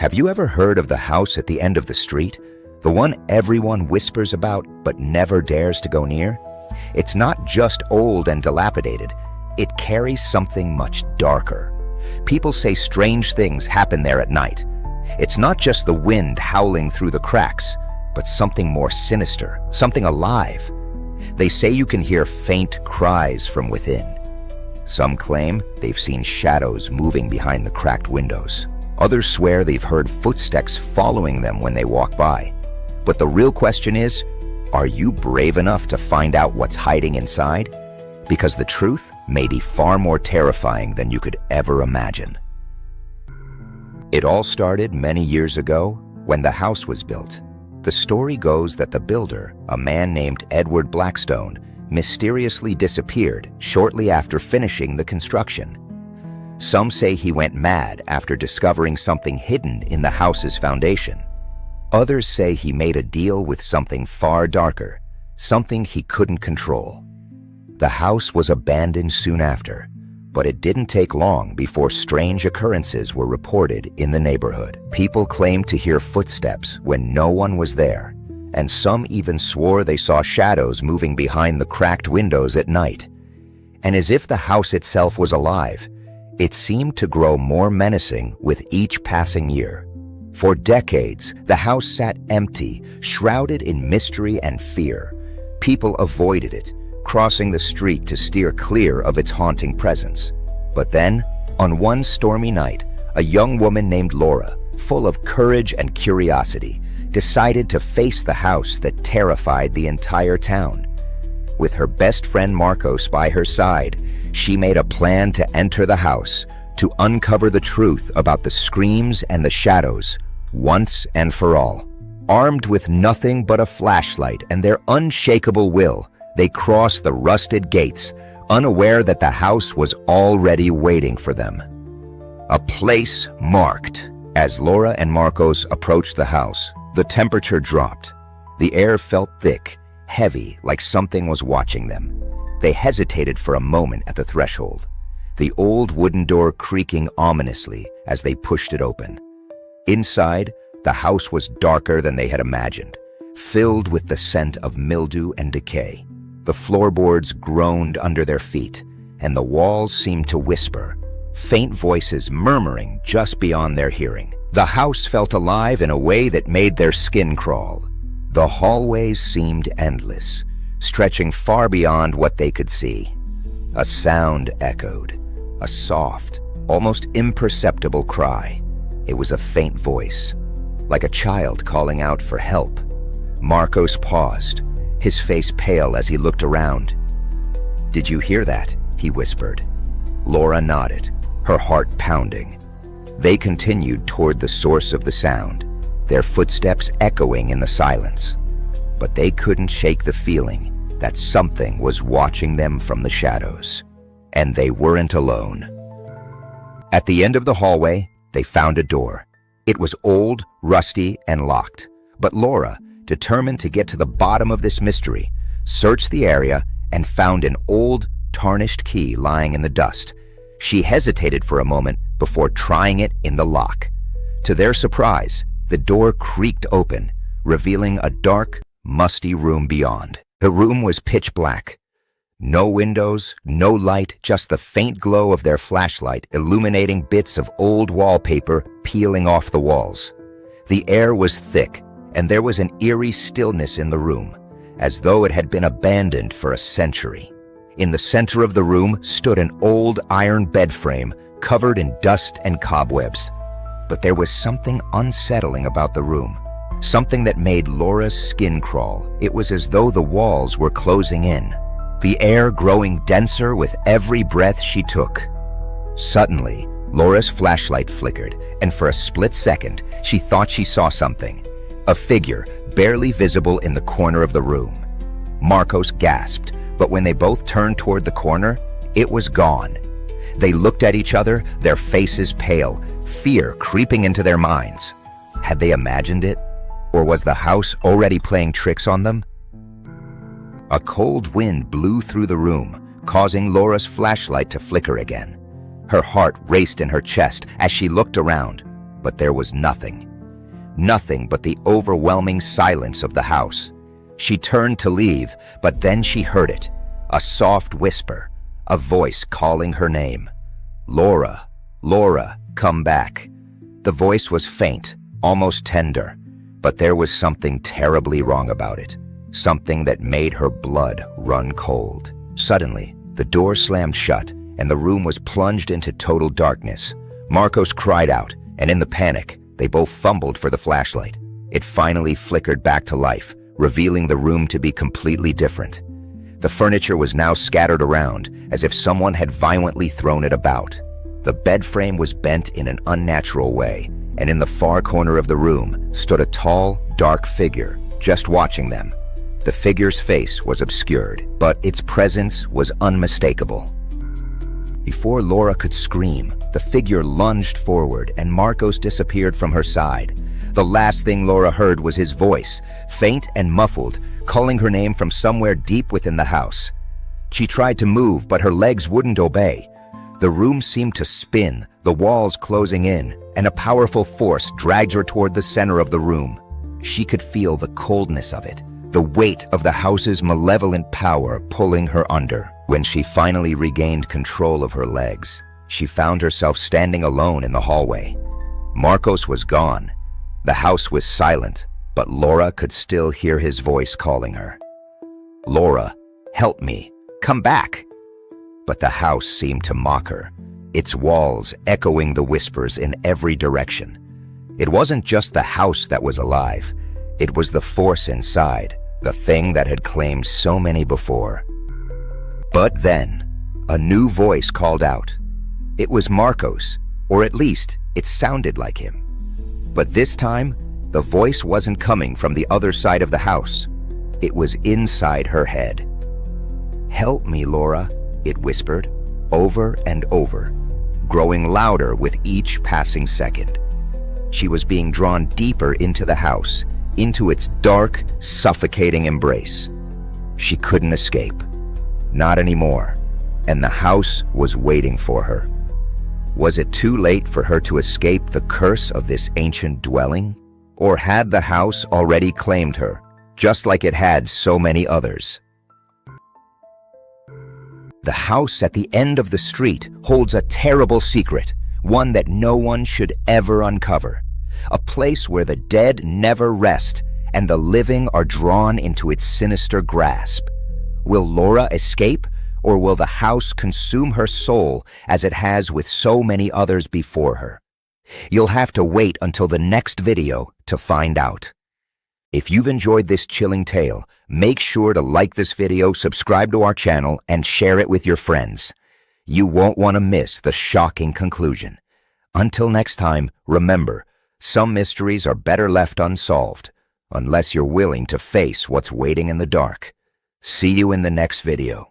Have you ever heard of the house at the end of the street? The one everyone whispers about but never dares to go near? It's not just old and dilapidated. It carries something much darker. People say strange things happen there at night. It's not just the wind howling through the cracks, but something more sinister, something alive. They say you can hear faint cries from within. Some claim they've seen shadows moving behind the cracked windows. Others swear they've heard footsteps following them when they walk by. But the real question is, are you brave enough to find out what's hiding inside? Because the truth may be far more terrifying than you could ever imagine. It all started many years ago when the house was built. The story goes that the builder, a man named Edward Blackstone, mysteriously disappeared shortly after finishing the construction. Some say he went mad after discovering something hidden in the house's foundation. Others say he made a deal with something far darker, something he couldn't control. The house was abandoned soon after, but it didn't take long before strange occurrences were reported in the neighborhood. People claimed to hear footsteps when no one was there, and some even swore they saw shadows moving behind the cracked windows at night. And as if the house itself was alive, it seemed to grow more menacing with each passing year. For decades, the house sat empty, shrouded in mystery and fear. People avoided it, crossing the street to steer clear of its haunting presence. But then, on one stormy night, a young woman named Laura, full of courage and curiosity, decided to face the house that terrified the entire town. With her best friend Marcos by her side, she made a plan to enter the house, to uncover the truth about the screams and the shadows, once and for all. Armed with nothing but a flashlight and their unshakable will, they crossed the rusted gates, unaware that the house was already waiting for them. A place marked. As Laura and Marcos approached the house, the temperature dropped. The air felt thick, heavy, like something was watching them. They hesitated for a moment at the threshold, the old wooden door creaking ominously as they pushed it open. Inside, the house was darker than they had imagined, filled with the scent of mildew and decay. The floorboards groaned under their feet, and the walls seemed to whisper, faint voices murmuring just beyond their hearing. The house felt alive in a way that made their skin crawl. The hallways seemed endless, stretching far beyond what they could see. A sound echoed, a soft, almost imperceptible cry. It was a faint voice, like a child calling out for help. Marcos paused, his face pale as he looked around. "Did you hear that?" he whispered. Laura nodded, her heart pounding. They continued toward the source of the sound, their footsteps echoing in the silence. But they couldn't shake the feeling that something was watching them from the shadows. And they weren't alone. At the end of the hallway, they found a door. It was old, rusty, and locked. But Laura, determined to get to the bottom of this mystery, searched the area and found an old, tarnished key lying in the dust. She hesitated for a moment before trying it in the lock. To their surprise, the door creaked open, revealing a dark, musty room beyond. The room was pitch black. No windows, no light, just the faint glow of their flashlight illuminating bits of old wallpaper peeling off the walls. The air was thick, and there was an eerie stillness in the room, as though it had been abandoned for a century. In the center of the room stood an old iron bed frame covered in dust and cobwebs. But there was something unsettling about the room, something that made Laura's skin crawl. It was as though the walls were closing in, the air growing denser with every breath she took. Suddenly, Laura's flashlight flickered, and for a split second, she thought she saw something. A figure, barely visible in the corner of the room. Marcos gasped, but when they both turned toward the corner, it was gone. They looked at each other, their faces pale, fear creeping into their minds. Had they imagined it? Or was the house already playing tricks on them? A cold wind blew through the room, causing Laura's flashlight to flicker again. Her heart raced in her chest as she looked around. but there was nothing. Nothing but the overwhelming silence of the house. She turned to leave, but then she heard it. A soft whisper, a voice calling her name. "Laura, Laura, come back." The voice was faint, almost tender, but there was something terribly wrong about it. Something that made her blood run cold. Suddenly, the door slammed shut, and the room was plunged into total darkness. Marcos cried out, and in the panic, they both fumbled for the flashlight. It finally flickered back to life, revealing the room to be completely different. The furniture was now scattered around, as if someone had violently thrown it about. The bed frame was bent in an unnatural way, and in the far corner of the room stood a tall, dark figure, just watching them. The figure's face was obscured, but its presence was unmistakable. Before Laura could scream, the figure lunged forward and Marcos disappeared from her side. The last thing Laura heard was his voice, faint and muffled, calling her name from somewhere deep within the house. She tried to move, but her legs wouldn't obey. The room seemed to spin, the walls closing in, and a powerful force dragged her toward the center of the room. She could feel the coldness of it, the weight of the house's malevolent power pulling her under. When she finally regained control of her legs, she found herself standing alone in the hallway. Marcos was gone. The house was silent, but Laura could still hear his voice calling her. "Laura, help me, come back." But the house seemed to mock her, its walls echoing the whispers in every direction. It wasn't just the house that was alive. It was the force inside, the thing that had claimed so many before. But then, a new voice called out. It was Marcos, or at least it sounded like him. But this time, the voice wasn't coming from the other side of the house. It was inside her head. "Help me, Laura," it whispered, over and over, growing louder with each passing second. She was being drawn deeper into the house, into its dark, suffocating embrace. She couldn't escape. Not anymore, and the house was waiting for her. Was it too late for her to escape the curse of this ancient dwelling? Or had the house already claimed her, just like it had so many others? The house at the end of the street holds a terrible secret, one that no one should ever uncover. A place where the dead never rest and the living are drawn into its sinister grasp. Will Laura escape, or will the house consume her soul as it has with so many others before her? You'll have to wait until the next video to find out. If you've enjoyed this chilling tale, make sure to like this video, subscribe to our channel, and share it with your friends. You won't want to miss the shocking conclusion. Until next time, remember, some mysteries are better left unsolved, unless you're willing to face what's waiting in the dark. See you in the next video.